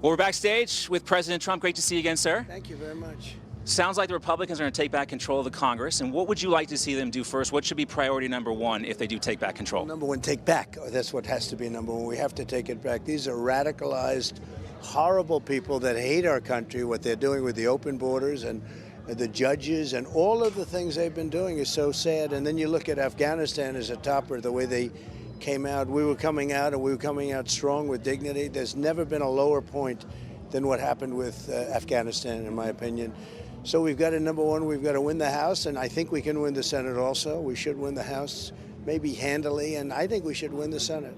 Well, we're backstage with President Trump. Great to see you again, sir. Thank you very much. Sounds like the Republicans are going to take back control of the Congress. And what would you like to see them do first? What should be priority number one if they do take back control? Number one, take back. That's what has to be number one. We have to take it back. These are radicalized, horrible people that hate our country. What they're doing with the open borders and the judges and all of the things they've been doing is so sad. And then you look at Afghanistan as a topper, the way they came out. We were coming out, and we were coming out strong with dignity. There's never been a lower point than what happened with Afghanistan, in my opinion. So we've got to, number one, we've got to win the House, and I think we can win the Senate also. We should win the House, maybe handily, and I think we should win the Senate.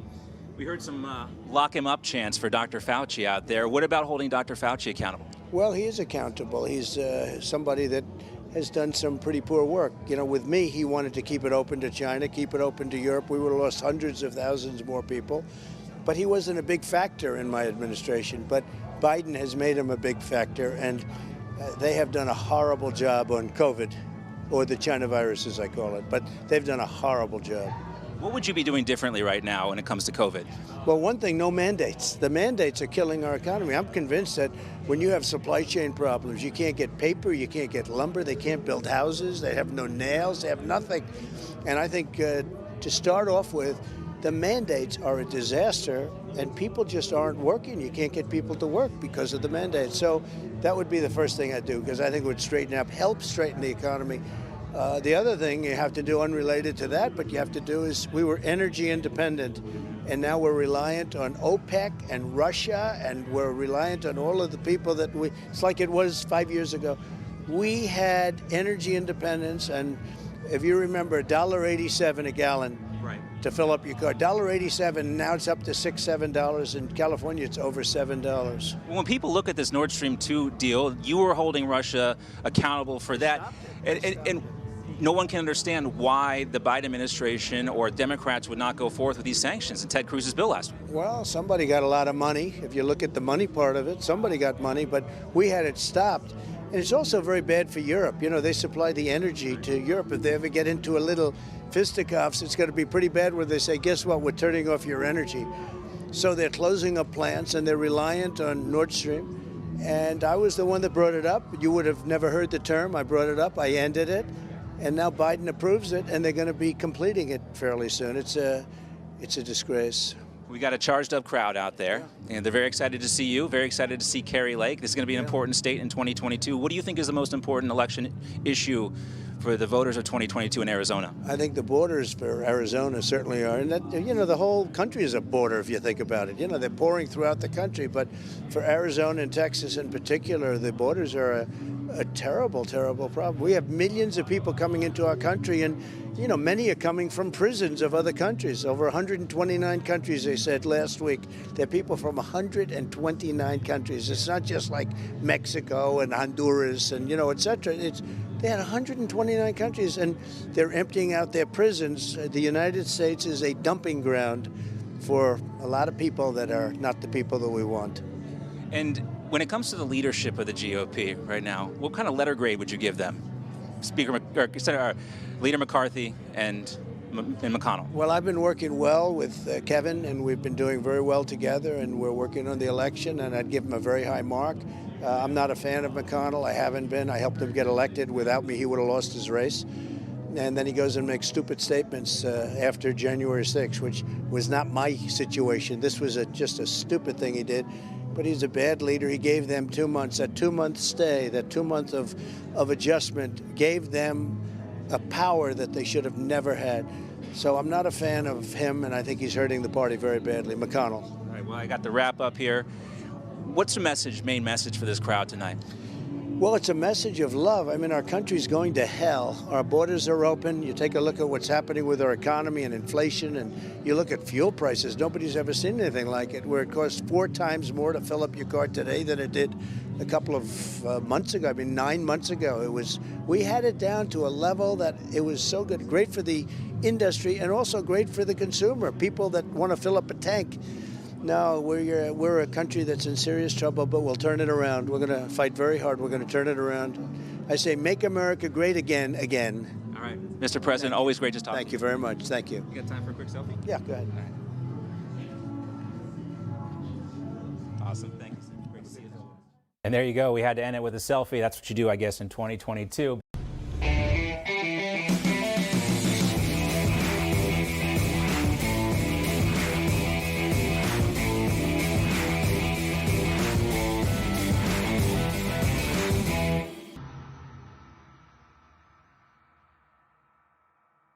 We heard some lock him up chants for Dr. Fauci out there. What about holding Dr. Fauci accountable? Well, he is accountable. He's somebody that has done some pretty poor work. You know, with me, he wanted to keep it open to China, keep it open to Europe. We would have lost hundreds of thousands more people. But he wasn't a big factor in my administration. But Biden has made him a big factor, and they have done a horrible job on COVID, or the China virus, as I call it. But they've done a horrible job. What would you be doing differently right now when it comes to COVID? Well, one thing, no mandates. The mandates are killing our economy. I'm convinced that when you have supply chain problems, you can't get paper, you can't get lumber, they can't build houses, they have no nails, they have nothing. And I think to start off with, the mandates are a disaster, and people just aren't working. You can't get people to work because of the mandates. So that would be the first thing I'd do, because I think it would straighten up, help straighten the economy. The other thing you have to do, unrelated to that, but you have to do is, we were energy independent, and now we're reliant on OPEC and Russia, and we're reliant on all of the people that it's like it was 5 years ago. We had energy independence, and if you remember, $1.87 a gallon. Right. To fill up your car. $1.87, now it's up to $6, $7. In California, it's over $7. When people look at this Nord Stream 2 deal, you were holding Russia accountable for that. And no one can understand why the Biden administration or Democrats would not go forth with these sanctions in Ted Cruz's bill last week. Well, somebody got a lot of money. If you look at the money part of it, somebody got money, but we had it stopped. And it's also very bad for Europe. You know, they supply the energy to Europe. If they ever get into a little fisticuffs, it's going to be pretty bad where they say, guess what, we're turning off your energy. So they're closing up plants, and they're reliant on Nord Stream. And I was the one that brought it up. You would have never heard the term. I brought it up. I ended it. And now Biden approves it, and they're going to be completing it fairly soon. It's a disgrace. We got a charged up crowd out there, and they're very excited to see you, very excited to see Kari Lake. This is going to be an important state in 2022. What do you think is the most important election issue for the voters of 2022 in Arizona? I think the borders for Arizona certainly are. And that, you know, the whole country is a border if you think about it. You know, they're pouring throughout the country, but for Arizona and Texas in particular, the borders are a terrible, terrible problem. We have millions of people coming into our country, and you know, many are coming from prisons of other countries. Over 129 countries, they said last week. There are people from 129 countries. It's not just like Mexico and Honduras and, you know, et cetera. They had 129 countries, and they're emptying out their prisons. The United States is a dumping ground for a lot of people that are not the people that we want. And when it comes to the leadership of the GOP right now, what kind of letter grade would you give them? Leader McCarthy and McConnell. Well, I've been working well with Kevin, and we've been doing very well together, and we're working on the election, and I'd give him a very high mark. I'm not a fan of McConnell. I haven't been. I helped him get elected. Without me, he would have lost his race. And then he goes and makes stupid statements after January 6th, which was not my situation. This was just a stupid thing he did. But he's a bad leader. He gave them 2 months. That 2-month stay, that 2 months of adjustment gave them a power that they should have never had. So I'm not a fan of him, and I think he's hurting the party very badly. McConnell. All right, well, I got the wrap up here. What's the main message for this crowd tonight? Well, it's a message of love. I mean, our country's going to hell. Our borders are open. You take a look at what's happening with our economy and inflation, and you look at fuel prices. Nobody's ever seen anything like it, where it costs 4 times more to fill up your car today than it did a couple of months ago. I mean, 9 months ago. We had it down to a level that it was so good, great for the industry and also great for the consumer, people that want to fill up a tank. No, we're a country that's in serious trouble, but we'll turn it around. We're going to fight very hard. We're going to turn it around. I say, make America great again. All right. Mr. President, always great to talk. Thank you very much. Thank you. You got time for a quick selfie? Yeah, go ahead. All right. Awesome. Thank you, sir. Great. And there you go. We had to end it with a selfie. That's what you do, I guess, in 2022.